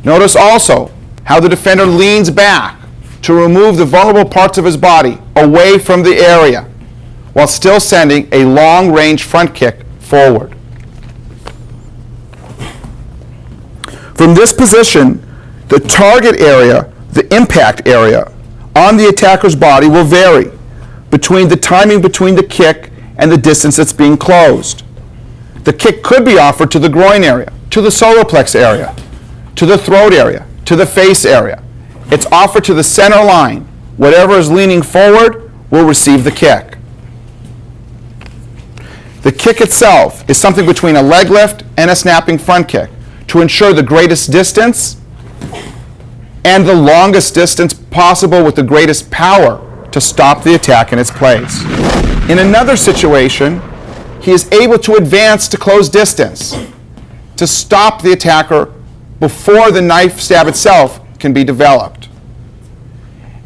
Notice also how the defender leans back to remove the vulnerable parts of his body away from the area, while still sending a long-range front kick forward. From this position, the target area, the impact area, on the attacker's body will vary between the timing between the kick and the distance that's being closed. The kick could be offered to the groin area, to the solar plex area, to the throat area, to the face area. It's offered to the center line. Whatever is leaning forward will receive the kick. The kick itself is something between a leg lift and a snapping front kick to ensure the greatest distance and the longest distance possible with the greatest power to stop the attack in its place. In another situation, he is able to advance to close distance to stop the attacker before the knife stab itself can be developed.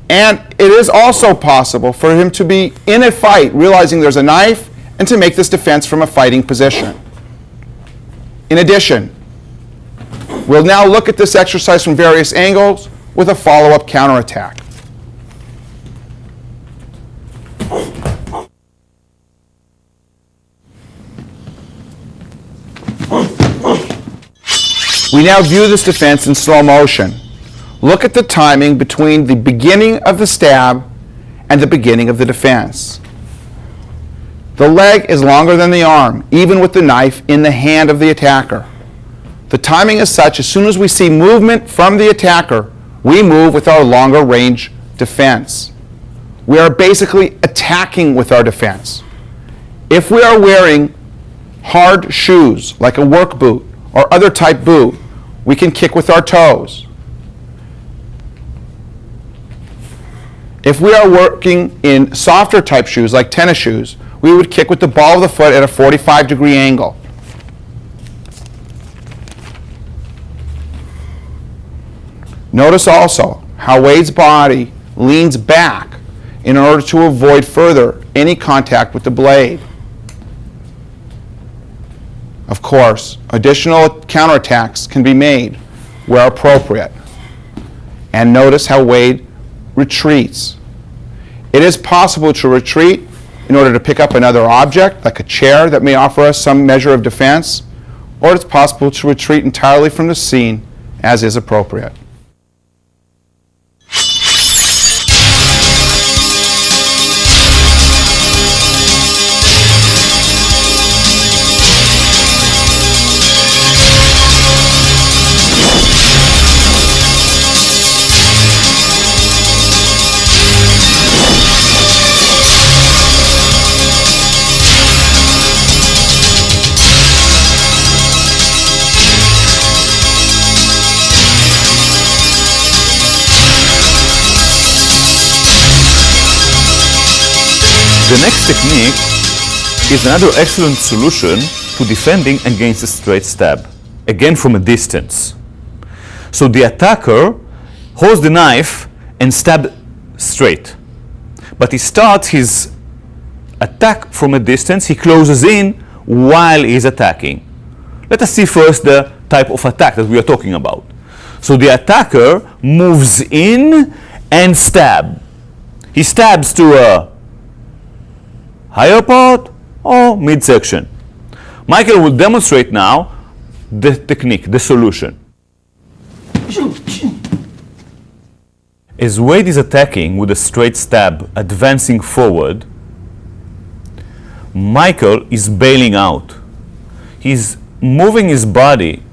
And it is also possible for him to be in a fight, realizing there's a knife, and to make this defense from a fighting position. In addition, we'll now look at this exercise from various angles with a follow-up counterattack. We now view this defense in slow motion. Look at the timing between the beginning of the stab and the beginning of the defense. The leg is longer than the arm, even with the knife in the hand of the attacker. The timing is such, as soon as we see movement from the attacker, we move with our longer range defense. We are basically attacking with our defense. If we are wearing hard shoes, like a work boot or other type boot, we can kick with our toes. If we are working in softer type shoes, like tennis shoes, we would kick with the ball of the foot at a 45-degree angle. Notice also how Wade's body leans back in order to avoid further any contact with the blade. Of course, additional counterattacks can be made where appropriate. And notice how Wade retreats. It is possible to retreat in order to pick up another object, like a chair that may offer us some measure of defense, or it's possible to retreat entirely from the scene as is appropriate. The next technique is another excellent solution to defending against a straight stab, again from a distance. So the attacker holds the knife and stabs straight, but he starts his attack from a distance. He closes in while he's attacking. Let us see first the type of attack that we are talking about. So the attacker moves in and stabs. He stabs to a higher part or midsection. Michael will demonstrate now the technique, the solution. As Wade is attacking with a straight stab, advancing forward, Michael is bailing out. He's moving his body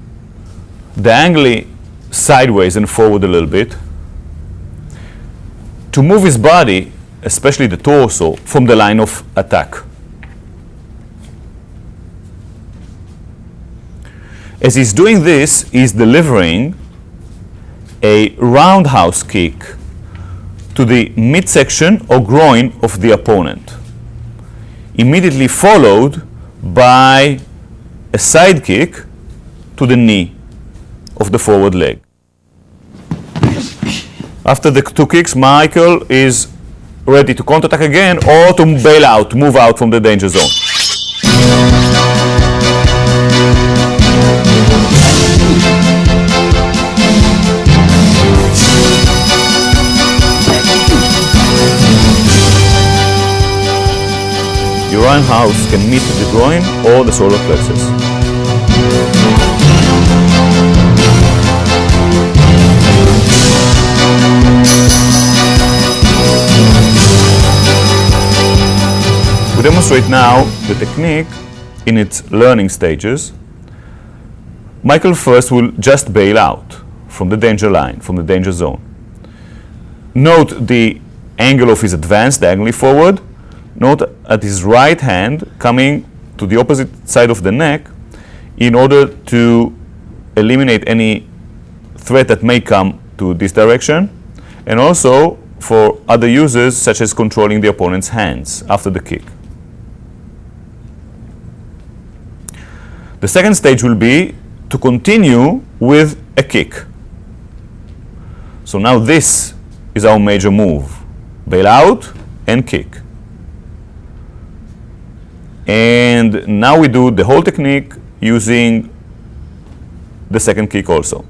diagonally sideways and forward a little bit to move his body, especially the torso, from the line of attack. As he's doing this, he's delivering a roundhouse kick to the midsection or groin of the opponent, immediately followed by a side kick to the knee of the forward leg. After the two kicks, Michael is ready to counterattack again or to bail out, move out from the danger zone. Your roundhouse can meet the groin or the solar plexus. We demonstrate now the technique in its learning stages. Michael first will just bail out from the danger line, from the danger zone. Note the angle of his advance diagonally forward. Note at his right hand coming to the opposite side of the neck in order to eliminate any threat that may come to this direction, and also for other uses such as controlling the opponent's hands after the kick. The second stage will be to continue with a kick. So now this is our major move. Bail out and kick. And now we do the whole technique using the second kick also.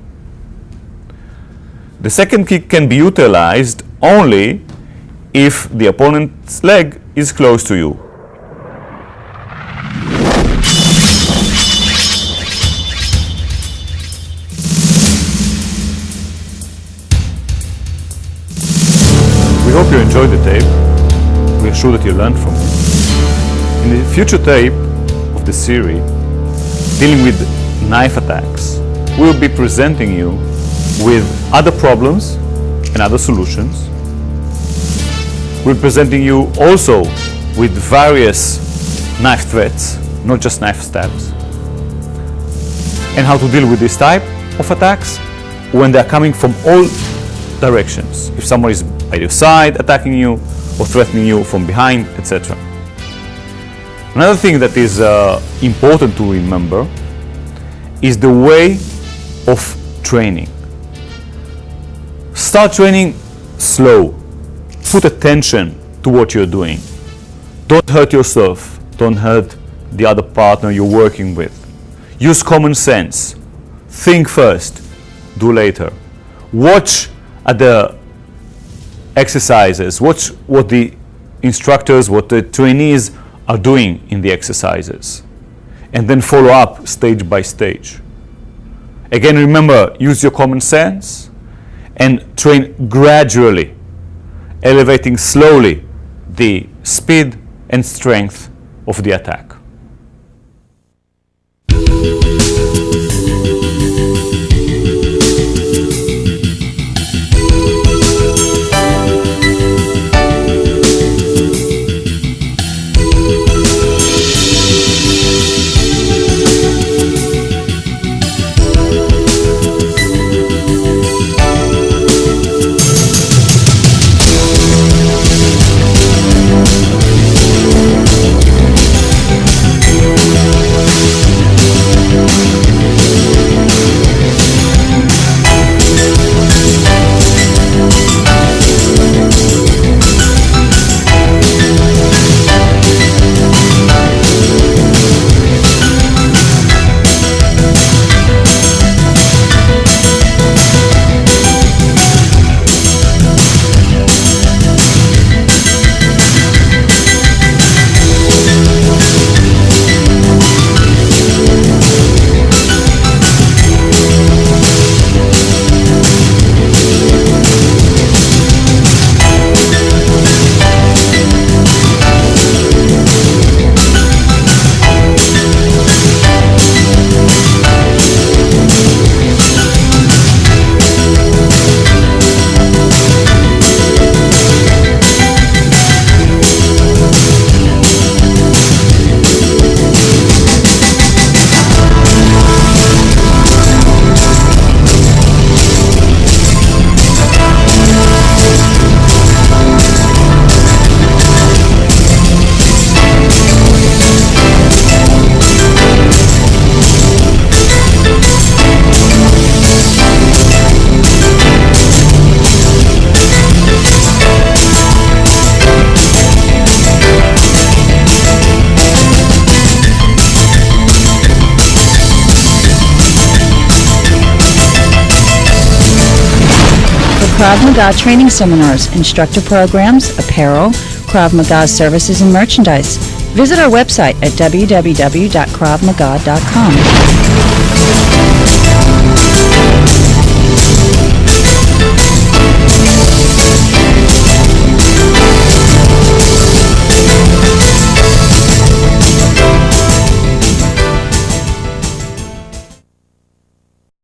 The second kick can be utilized only if the opponent's leg is close to you. We hope you enjoyed the tape. We are sure that you learned from it. In the future tape of the series, dealing with knife attacks, we will be presenting you with other problems and other solutions. We're presenting you also with various knife threats, not just knife stabs, and how to deal with this type of attacks when they're coming from all directions. If someone is by your side attacking you or threatening you from behind, etc. Another thing that is important to remember is the way of training. Start training slow. Put attention to what you're doing. Don't hurt yourself. Don't hurt the other partner you're working with. Use common sense. Think first, do later. Watch at the exercises. Watch what the instructors, what the trainees are doing in the exercises. And then follow up stage by stage. Again, remember, use your common sense and train gradually, elevating slowly the speed and strength of the attack. Krav Maga training seminars, instructor programs, apparel, Krav Maga services, and merchandise. Visit our website at www.kravmaga.com.